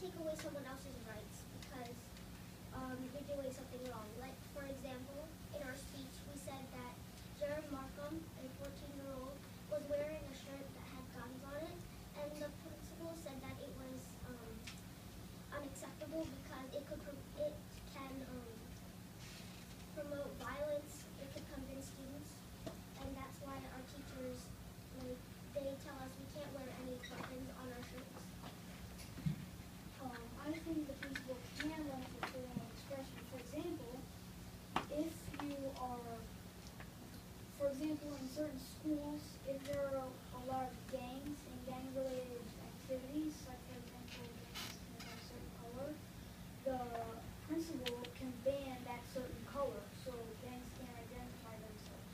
take away someone else's rights because you're doing something wrong. Like, for example, in our speech, we said that Jared Markham, a 14-year-old, was wearing a shirt that had guns on it, and the principal said that it was unacceptable because it can promote violence. It could convince students, and that's why our teachers, like, they tell us we can't wear any buttons on our shirts. I think the principal can limit the freedom of expression. For example, if you are, for example, in certain schools, if there are a lot of gangs and gang-related activities, like for example, gangs can have a certain color, the principal can ban that certain color, so gangs can't identify themselves.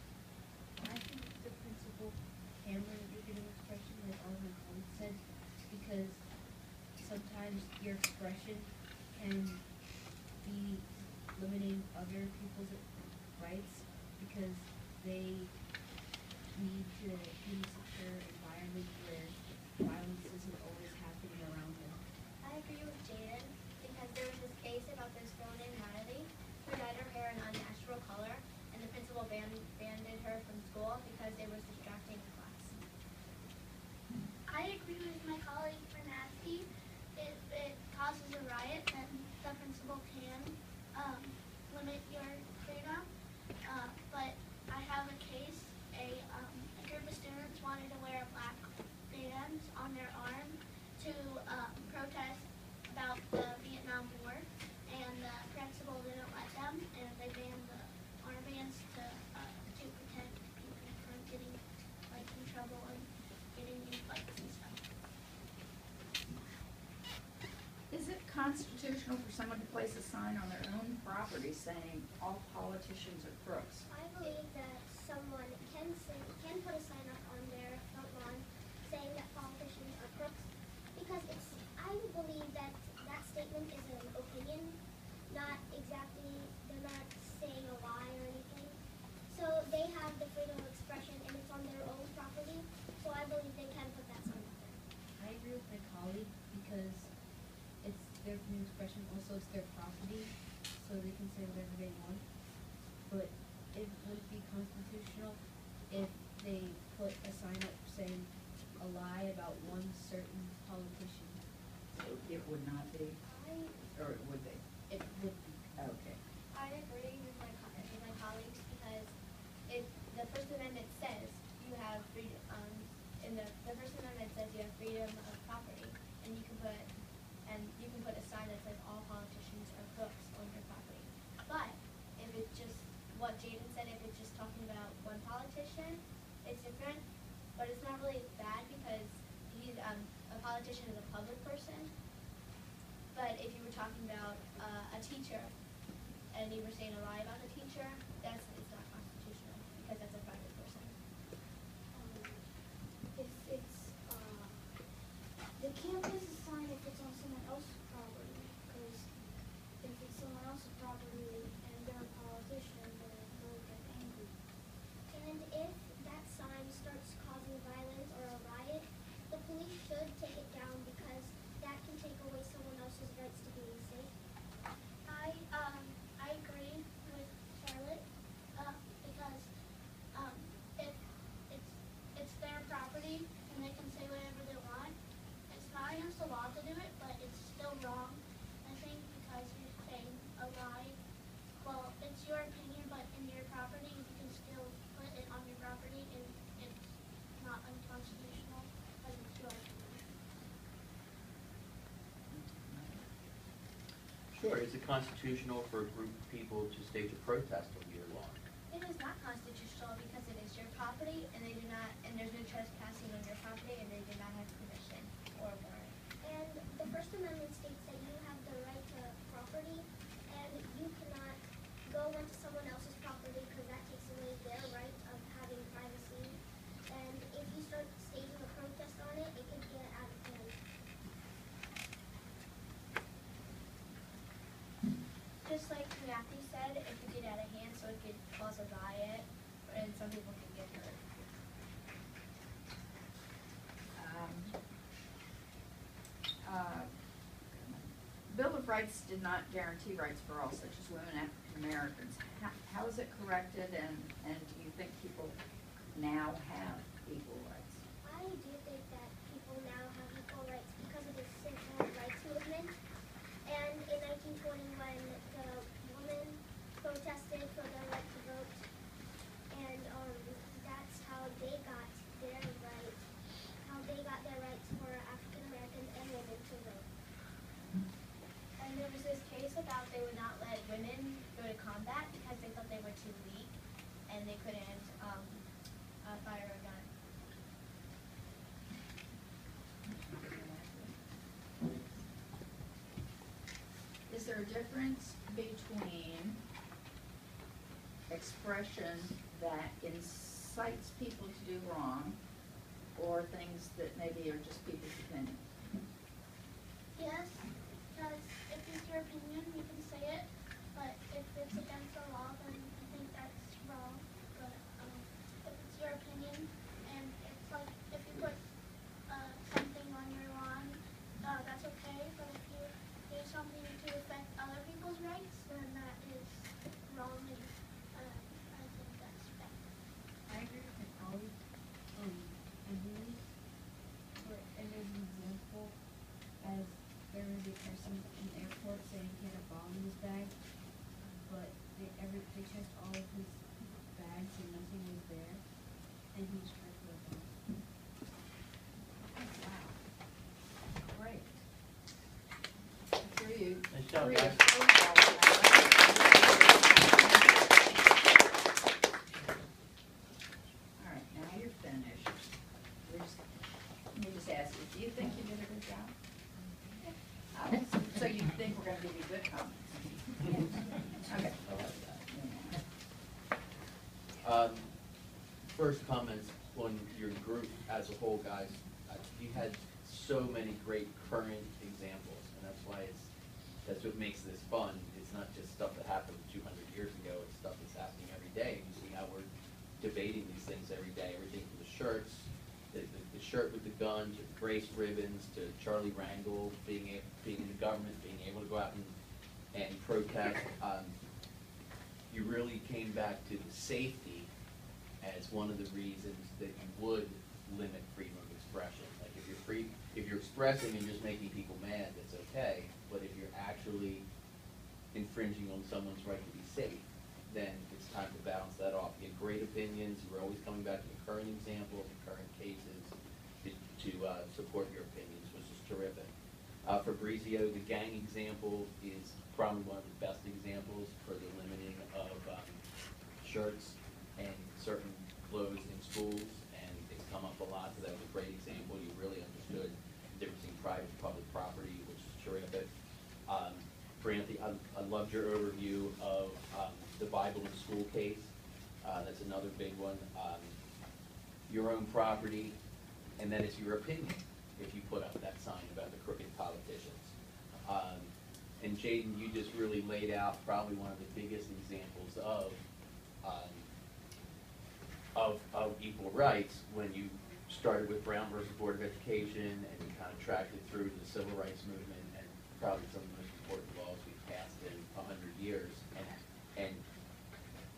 I think the principal can limit your freedom of expression, like all my colleagues said, because sometimes your expression can be limiting other people's rights because they need to be in a secure environment where violence isn't always happening around them. I agree with Jaden because there was this case about this girl named Natalie who dyed her hair an unnatural color, and the principal banned her from school because it was distracting the class. I agree with my colleague Pranathi. If it causes a riot, then the principal can limit your freedom. But I have a case. A group of students wanted to wear black bands on their arm to protest about the Vietnam War, and the principal didn't let them, and they banned the armbands to protect people from getting in trouble and getting in fights and stuff. Is it constitutional for someone to place a sign on their own property saying all politicians are crooks? I believe that someone can put a sign up on their front lawn saying that politicians are crooks, because I believe that that statement is an opinion, not exactly, they're not saying a lie or anything. So they have the freedom of expression and it's on their own property, so I believe they can put that sign up there. I agree with my colleague because it's their freedom of expression, also it's their property, so they can say whatever they want. But it would be constitutional if they put a sign up saying a lie about one certain politician. It would not be, or would they? It would be. Okay. I agree with my colleagues because if the First Amendment says you have freedom, in the First Amendment says you have freedom of property, and you can put a sign that says all politicians are crooks on your property. But if it's just what Jaden said, if it's just talking about one politician, it's different. But it's not really bad because he's a politician is a public person. But if you were talking about a teacher and you were saying a lie about the teacher, it's not constitutional because that's a private person. If it's, they can't place a sign if it's on someone else's property, because if it's someone else's property and they're a politician, then they'll get angry. And if that sign starts causing violence or a riot, the police should take it down because that can take away someone else's rights to being safe. I agree with Charlotte because if it's their property and they can say whatever they want, it's not against the law to do it, but it's still wrong, I think, because you're saying a lie. Well, it's your opinion, but in your property, you can still put it on your property, and it's not unconstitutional because it's your opinion. Sure. Is it constitutional for a group of people to stage a protest on your lawn? It is not constitutional because it is your property and they do not, and there's no trespassing on your property and they do not have permission or warrant. And the First Amendment states that you have the right to property, and you cannot go into someone else's property because that takes away their right of having privacy. And if you start staging a protest on it, it could get out of hand. Just like Pranathi said, it could get out of hand, so it could cause a riot, and some people can get hurt. rights did not guarantee rights for all, such as women, African Americans. How is it corrected, and do you think people now have equal rights? I do think that people now have equal rights because of the civil rights movement. And in 1920, when the women protested for their right to vote, and that's how they got their rights for African Americans and women to vote. And there was this case about they would not let women go to combat because they thought they were too weak and they couldn't fire a gun. Is there a difference between expression that incites people to do wrong or things that maybe are just people's opinion? Yes, because if it's your opinion, you can say it, but if it's against the law, then I think that's wrong. But if it's your opinion, and it's like if you put something on your lawn, that's okay. But if you do something to affect other people's rights, then that is wrong, and I think that's bad. I agree with Ollie. I believe, and there's an example, as there was a person in the airport saying he had a bomb in his bag, but they checked all of his bags and nothing was there, and he was charged with a bomb. Wow. Great. Through you. Nice job, Through guys. All right, now you're finished. Let me just ask you, do you think you did a good job? So you think we're gonna give you good comments? Okay. First comments on your group as a whole, guys. You had so many great current examples, and that's what makes this fun. It's not just stuff that happened 200 years ago, it's stuff that's happening every day. You see how we're debating these things every day, everything from the shirts, the shirt with the gun, to the Grace ribbons, to Charlie Rangel being in the government, being able to go out and protest. You really came back to the safety as one of the reasons that you would limit freedom of expression. Like if you're expressing and just making people mad, that's okay. But if you're actually infringing on someone's right to be safe, then it's time to balance that off. You had great opinions. You were always coming back to the current examples and current cases to support your opinions, which is terrific. Fabrizio, the gang example is probably one of the best examples for the limiting of shirts and certain clothes in schools, and it's come up a lot, so that was a great example. You really understood the difference between private and public property, which is terrific. Pranathi, I loved your overview of the Bible in school case. That's another big one. Your own property, and then it's your opinion if you put up that sign about the crooked politicians. And Jaden, you just really laid out probably one of the biggest examples of equal rights when you started with Brown versus Board of Education, and you kind of tracked it through the civil rights movement and probably some of the most important laws we've passed in 100 years. And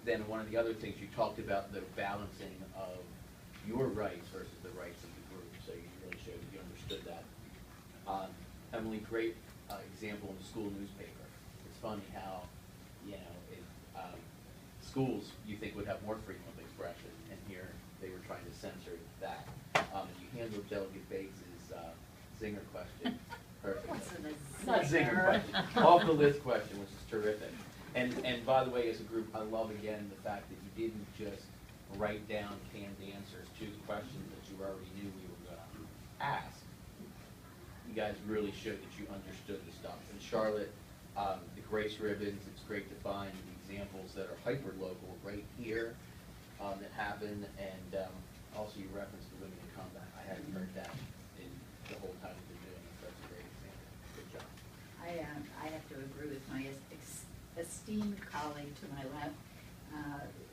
then one of the other things you talked about, the balancing of your rights versus the rights of the group. So you really showed that you understood that. Emily, great example in the school newspaper. It's funny how, schools you think would have more freedom of expression, and here they were trying to censor that. And you handled Delegate Bates' zinger question perfectly. Not zinger, but off the list question, which is terrific. And by the way, as a group, I love again the fact that you didn't just write down canned answers to the questions that you already knew we were going to ask. You guys really showed that you understood the stuff. And Charlotte, the Grace ribbons, it's great to find examples that are hyper-local right here that happen, and also you referenced the women in combat. I hadn't heard that in the whole time we've been doing it. That's a great example. Good job. I have to agree with my esteemed colleague to my left.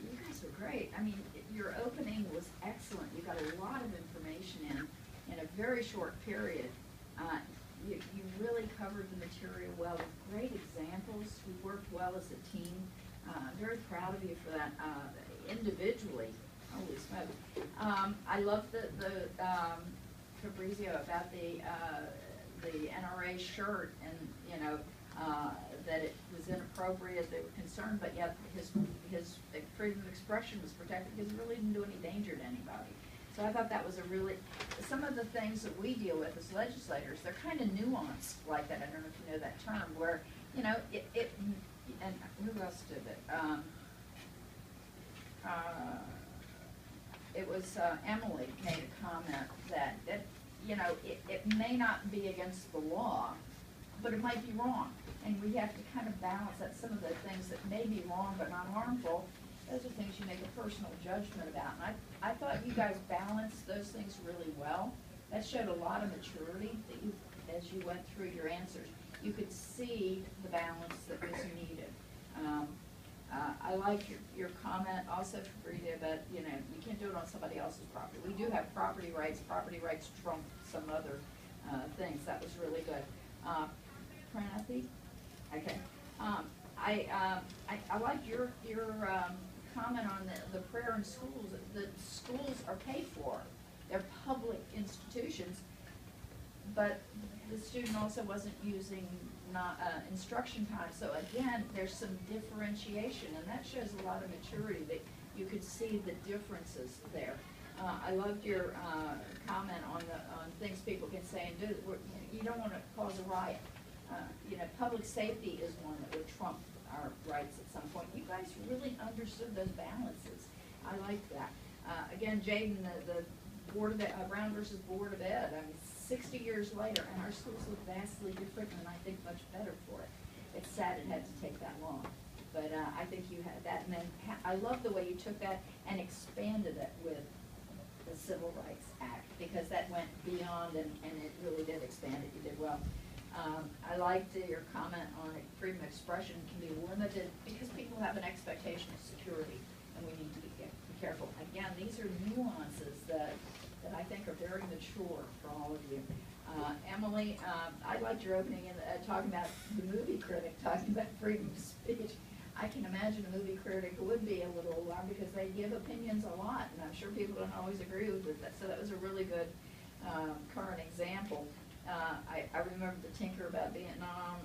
You guys were great. I mean, your opening was excellent. You got a lot of information in a very short period. you really covered the material well with great examples. We worked well as a team. Very proud of you for that. Individually, holy smoke. I love the Fabrizio about the NRA shirt, and you know that it was inappropriate. They were concerned, but yet his freedom of expression was protected because he really didn't do any danger to anybody. So I thought that was a really, some of the things that we deal with as legislators, they're kind of nuanced like that. I don't know if you know that term, where, you know, and who else did it? It was Emily made a comment that you know, it may not be against the law, but it might be wrong. And we have to kind of balance that. Some of the things that may be wrong but not harmful, those are things you make a personal judgment about. And I thought you guys balanced those things really well. That showed a lot of maturity that you, as you went through your answers. You could see the balance that was needed. I like your comment also, Frida, about, you know, you can't do it on somebody else's property. We do have property rights. Property rights trump some other things. That was really good. Pranathi? Okay. I like your comment on the prayer in schools. The schools are paid for. They're public institutions, but the student also wasn't using instruction time. So again, there's some differentiation, and that shows a lot of maturity, that you could see the differences there. I loved your comment on things people can say and do. You don't want to cause a riot. You know, public safety is one that would trump our rights at some point. You guys really understood those balances. I like that. Again, Jaden, the Board of Brown versus Board of Ed. I mean, 60 years later, and our schools look vastly different, and I think much better for it. It's sad it had to take that long, but I think you had that. And then I love the way you took that and expanded it with the Civil Rights Act, because that went beyond, and it really did expand it. You did well. I liked your comment on freedom of expression can be limited because people have an expectation of security, and we need to be careful. Again, these are nuances that I think are very mature for all of you. Emily, I liked your opening in talking about the movie critic, talking about freedom of speech. I can imagine a movie critic would be a little alarmed because they give opinions a lot, and I'm sure people don't always agree with that. So that was a really good current example. I remember the tinker about Vietnam,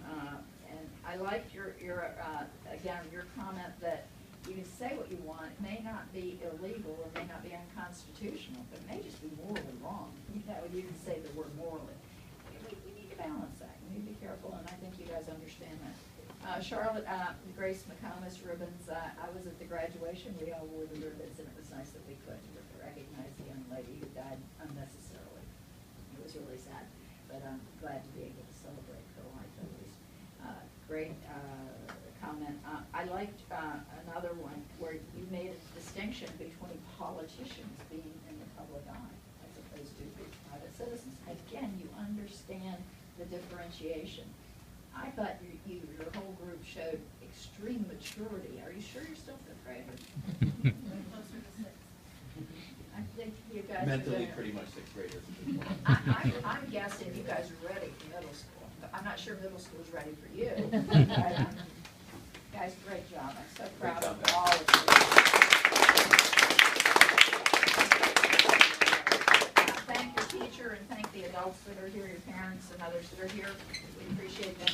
and I liked your again, your comment that you can say what you want. It may not be illegal or may not be unconstitutional, but it may just be morally wrong. You know, you can say the word morally. We need to balance that. We need to be careful, and I think you guys understand that. Charlotte, Grace McComas ribbons. I was at the graduation. We all wore the ribbons, and it was nice that we could recognize the young lady who died unnecessarily. It was really sad, but I'm glad to be able to celebrate her life at least. Great comment. I liked another one where you made a distinction between politicians being in the public eye as opposed to private citizens. Again, you understand the differentiation. I thought your whole group showed extreme maturity. Are you sure you're still fifth graders? Closer to sixth. I think you guys mentally pretty much sixth graders. I'm guessing you guys are ready for middle school. I'm not sure middle school is ready for you. But, guys, great job. I'm so proud of all of you. Thank your teacher and thank the adults that are here, your parents and others that are here. We appreciate them.